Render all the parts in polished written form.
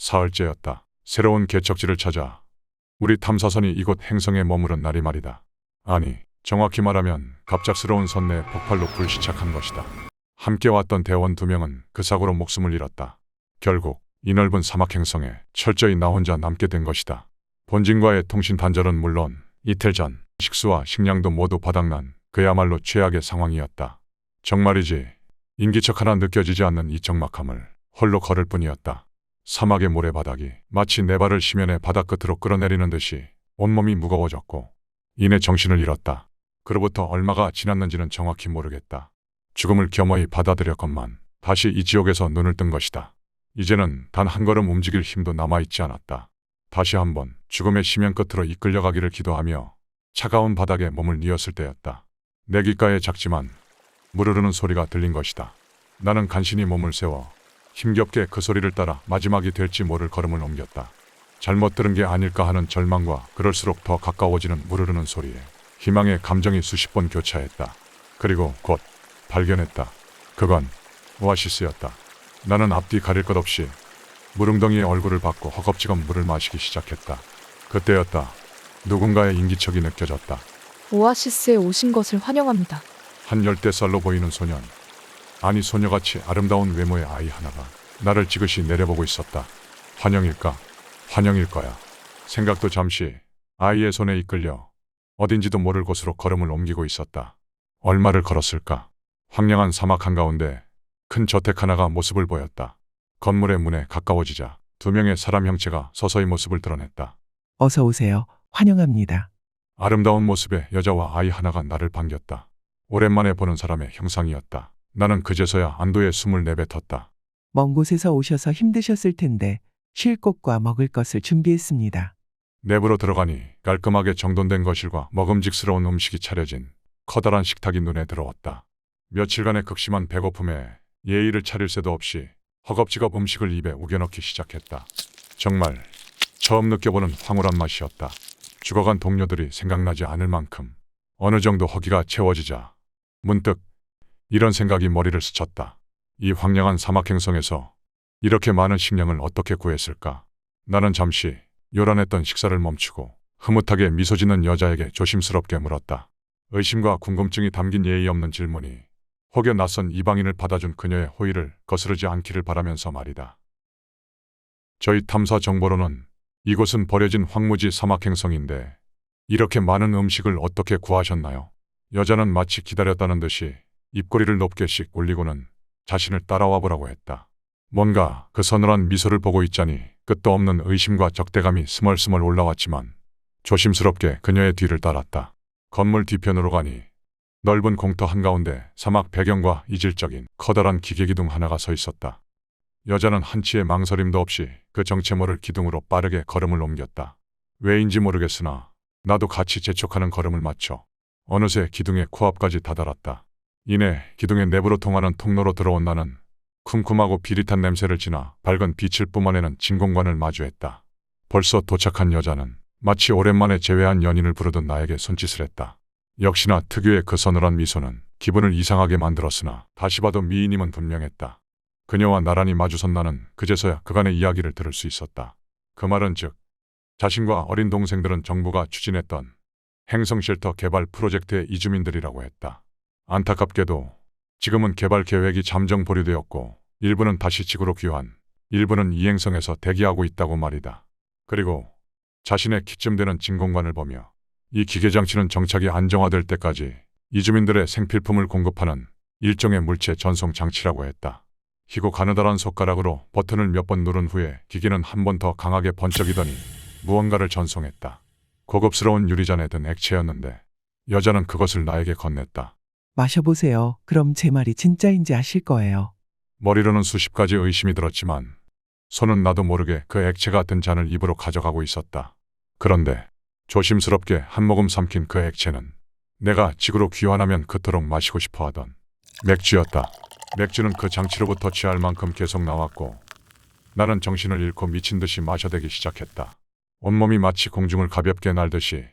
사흘째였다. 새로운 개척지를 찾아 우리 탐사선이 이곳 행성에 머무른 날이 말이다. 아니, 정확히 말하면 갑작스러운 선내의 폭발로 불시착한 것이다. 함께 왔던 대원 2명은 그 사고로 목숨을 잃었다. 결국 이 넓은 사막 행성에 철저히 나 혼자 남게 된 것이다. 본진과의 통신 단절은 물론 이틀 전 식수와 식량도 모두 바닥난 그야말로 최악의 상황이었다. 정말이지 인기척 하나 느껴지지 않는 이 적막함을 홀로 걸을 뿐이었다. 사막의 모래바닥이 마치 내 발을 심연의 바닥 끝으로 끌어내리는 듯이 온몸이 무거워졌고 이내 정신을 잃었다. 그로부터 얼마가 지났는지는 정확히 모르겠다. 죽음을 겸허히 받아들였건만 다시 이 지옥에서 눈을 뜬 것이다. 이제는 단 한 걸음 움직일 힘도 남아있지 않았다. 다시 한번 죽음의 심연 끝으로 이끌려가기를 기도하며 차가운 바닥에 몸을 뉘었을 때였다. 내 귓가에 작지만 무르르는 소리가 들린 것이다. 나는 간신히 몸을 세워 힘겹게 그 소리를 따라 마지막이 될지 모를 걸음을 옮겼다. 잘못 들은 게 아닐까 하는 절망과 그럴수록 더 가까워지는 무르르는 소리에 희망의 감정이 수십 번 교차했다. 그리고 곧 발견했다. 그건 오아시스였다. 나는 앞뒤 가릴 것 없이 무릉덩이의 얼굴을 받고 허겁지겁 물을 마시기 시작했다. 그때였다. 누군가의 인기척이 느껴졌다. 오아시스에 오신 것을 환영합니다. 한 열대살로 보이는 소년, 아니 소녀같이 아름다운 외모의 아이 하나가 나를 지그시 내려보고 있었다. 환영일까? 환영일 거야. 생각도 잠시 아이의 손에 이끌려 어딘지도 모를 곳으로 걸음을 옮기고 있었다. 얼마를 걸었을까? 황량한 사막 한가운데 큰 저택 하나가 모습을 보였다. 건물의 문에 가까워지자 2명의 사람 형체가 서서히 모습을 드러냈다. 어서 오세요. 환영합니다. 아름다운 모습의 여자와 아이 하나가 나를 반겼다. 오랜만에 보는 사람의 형상이었다. 나는 그제서야 안도의 숨을 내뱉었다. 먼 곳에서 오셔서 힘드셨을 텐데 쉴 곳과 먹을 것을 준비했습니다. 내부로 들어가니 깔끔하게 정돈된 거실과 먹음직스러운 음식이 차려진 커다란 식탁이 눈에 들어왔다. 며칠간의 극심한 배고픔에 예의를 차릴 새도 없이 허겁지겁 음식을 입에 우겨넣기 시작했다. 정말 처음 느껴보는 황홀한 맛이었다. 죽어간 동료들이 생각나지 않을 만큼 어느 정도 허기가 채워지자 문득 이런 생각이 머리를 스쳤다. 이 황량한 사막 행성에서 이렇게 많은 식량을 어떻게 구했을까? 나는 잠시 요란했던 식사를 멈추고 흐뭇하게 미소 짓는 여자에게 조심스럽게 물었다. 의심과 궁금증이 담긴 예의 없는 질문이 혹여 낯선 이방인을 받아준 그녀의 호의를 거스르지 않기를 바라면서 말이다. 저희 탐사 정보로는 이곳은 버려진 황무지 사막 행성인데 이렇게 많은 음식을 어떻게 구하셨나요? 여자는 마치 기다렸다는 듯이 입꼬리를 높게씩 올리고는 자신을 따라와 보라고 했다. 뭔가 그 서늘한 미소를 보고 있자니 끝도 없는 의심과 적대감이 스멀스멀 올라왔지만 조심스럽게 그녀의 뒤를 따랐다. 건물 뒤편으로 가니 넓은 공터 한가운데 사막 배경과 이질적인 커다란 기계기둥 하나가 서 있었다. 여자는 한치의 망설임도 없이 그 정체 모를 기둥으로 빠르게 걸음을 옮겼다. 왜인지 모르겠으나 나도 같이 재촉하는 걸음을 맞춰 어느새 기둥의 코앞까지 다다랐다. 이내 기둥의 내부로 통하는 통로로 들어온 나는 쿰쿰하고 비릿한 냄새를 지나 밝은 빛을 뿜어내는 진공관을 마주했다. 벌써 도착한 여자는 마치 오랜만에 재회한 연인을 부르던 나에게 손짓을 했다. 역시나 특유의 그 서늘한 미소는 기분을 이상하게 만들었으나 다시 봐도 미인임은 분명했다. 그녀와 나란히 마주선 나는 그제서야 그간의 이야기를 들을 수 있었다. 그 말은 즉 자신과 어린 동생들은 정부가 추진했던 행성쉘터 개발 프로젝트의 이주민들이라고 했다. 안타깝게도 지금은 개발 계획이 잠정 보류되었고 일부는 다시 지구로 귀환, 일부는 이 행성에서 대기하고 있다고 말이다. 그리고 자신의 키쯤 되는 진공관을 보며 이 기계장치는 정착이 안정화될 때까지 이주민들의 생필품을 공급하는 일종의 물체 전송 장치라고 했다. 희고 가느다란 손가락으로 버튼을 몇 번 누른 후에 기계는 한 번 더 강하게 번쩍이더니 무언가를 전송했다. 고급스러운 유리잔에 든 액체였는데 여자는 그것을 나에게 건넸다. 마셔보세요. 그럼 제 말이 진짜인지 아실 거예요. 머리로는 수십 가지 의심이 들었지만 손은 나도 모르게 그 액체가 든 잔을 입으로 가져가고 있었다. 그런데 조심스럽게 한 모금 삼킨 그 액체는 내가 지구로 귀환하면 그토록 마시고 싶어 하던 맥주였다. 맥주는 그 장치로부터 취할 만큼 계속 나왔고 나는 정신을 잃고 미친 듯이 마셔대기 시작했다. 온몸이 마치 공중을 가볍게 날듯이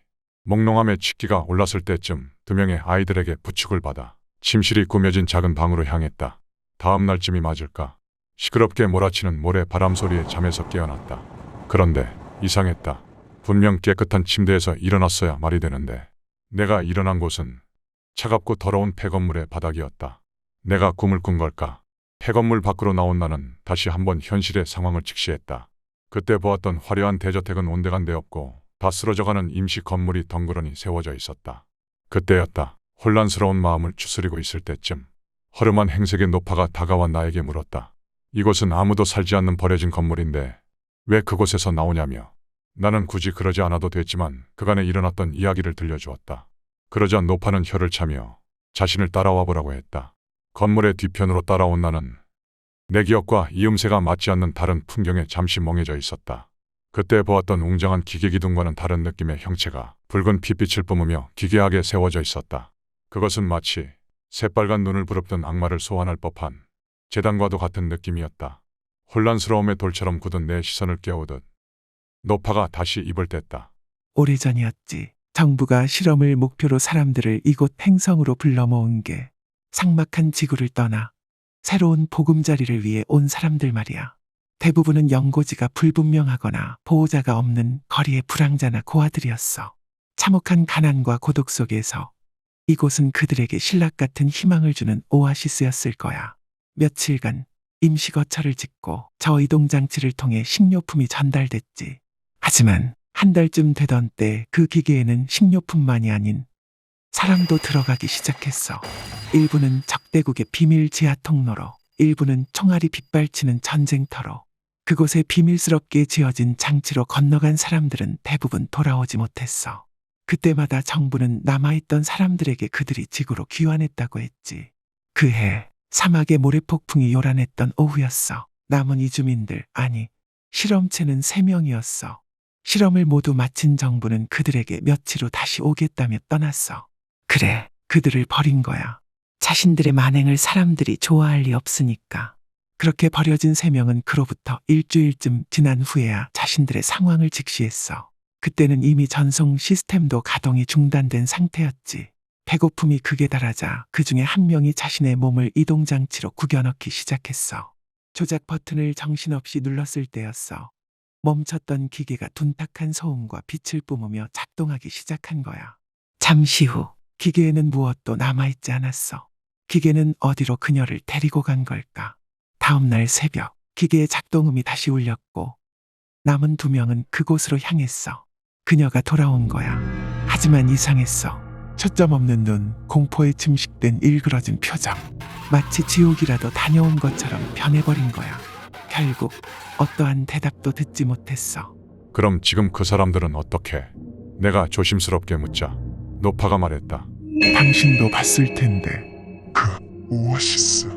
몽롱함에 취기가 올랐을 때쯤 2명의 아이들에게 부축을 받아 침실이 꾸며진 작은 방으로 향했다. 다음 날쯤이 맞을까? 시끄럽게 몰아치는 모래 바람 소리에 잠에서 깨어났다. 그런데 이상했다. 분명 깨끗한 침대에서 일어났어야 말이 되는데 내가 일어난 곳은 차갑고 더러운 폐건물의 바닥이었다. 내가 꿈을 꾼 걸까? 폐건물 밖으로 나온 나는 다시 한번 현실의 상황을 직시했다. 그때 보았던 화려한 대저택은 온데간데 없고 다 쓰러져가는 임시 건물이 덩그러니 세워져 있었다. 그때였다. 혼란스러운 마음을 추스리고 있을 때쯤 허름한 행색의 노파가 다가와 나에게 물었다. 이곳은 아무도 살지 않는 버려진 건물인데 왜 그곳에서 나오냐며. 나는 굳이 그러지 않아도 됐지만 그간에 일어났던 이야기를 들려주었다. 그러자 노파는 혀를 차며 자신을 따라와 보라고 했다. 건물의 뒤편으로 따라온 나는 내 기억과 이음새가 맞지 않는 다른 풍경에 잠시 멍해져 있었다. 그때 보았던 웅장한 기계기둥과는 다른 느낌의 형체가 붉은 핏빛을 뿜으며 기괴하게 세워져 있었다. 그것은 마치 새빨간 눈을 부릅뜬 악마를 소환할 법한 재단과도 같은 느낌이었다. 혼란스러움의 돌처럼 굳은 내 시선을 깨우듯 노파가 다시 입을 뗐다. 오래전이었지. 정부가 실험을 목표로 사람들을 이곳 행성으로 불러 모은 게 삭막한 지구를 떠나 새로운 보금자리를 위해 온 사람들 말이야. 대부분은 연고지가 불분명하거나 보호자가 없는 거리의 불황자나 고아들이었어. 참혹한 가난과 고독 속에서 이곳은 그들에게 신락 같은 희망을 주는 오아시스였을 거야. 며칠간 임시 거처를 짓고 저 이동장치를 통해 식료품이 전달됐지. 하지만 한 달쯤 되던 때 그 기계에는 식료품만이 아닌 사람도 들어가기 시작했어. 일부는 적대국의 비밀 지하 통로로, 일부는 총알이 빗발치는 전쟁터로. 그곳에 비밀스럽게 지어진 장치로 건너간 사람들은 대부분 돌아오지 못했어. 그때마다 정부는 남아있던 사람들에게 그들이 지구로 귀환했다고 했지. 그해 사막의 모래폭풍이 요란했던 오후였어. 남은 이주민들, 아니 실험체는 3명이었어. 실험을 모두 마친 정부는 그들에게 며칠 후 다시 오겠다며 떠났어. 그래, 그들을 버린 거야. 자신들의 만행을 사람들이 좋아할 리 없으니까. 그렇게 버려진 3명은 그로부터 일주일쯤 지난 후에야 자신들의 상황을 직시했어. 그때는 이미 전송 시스템도 가동이 중단된 상태였지. 배고픔이 극에 달하자 그 중에 한 명이 자신의 몸을 이동장치로 구겨넣기 시작했어. 조작 버튼을 정신없이 눌렀을 때였어. 멈췄던 기계가 둔탁한 소음과 빛을 뿜으며 작동하기 시작한 거야. 잠시 후 기계에는 무엇도 남아있지 않았어. 기계는 어디로 그녀를 데리고 간 걸까? 다음 날 새벽 기계의 작동음이 다시 울렸고 남은 2명은 그곳으로 향했어. 그녀가 돌아온 거야. 하지만 이상했어. 초점 없는 눈, 공포에 침식된 일그러진 표정. 마치 지옥이라도 다녀온 것처럼 변해버린 거야. 결국 어떠한 대답도 듣지 못했어. 그럼 지금 그 사람들은 어떻게? 내가 조심스럽게 묻자 노파가 말했다. 당신도 봤을 텐데 그 오아시스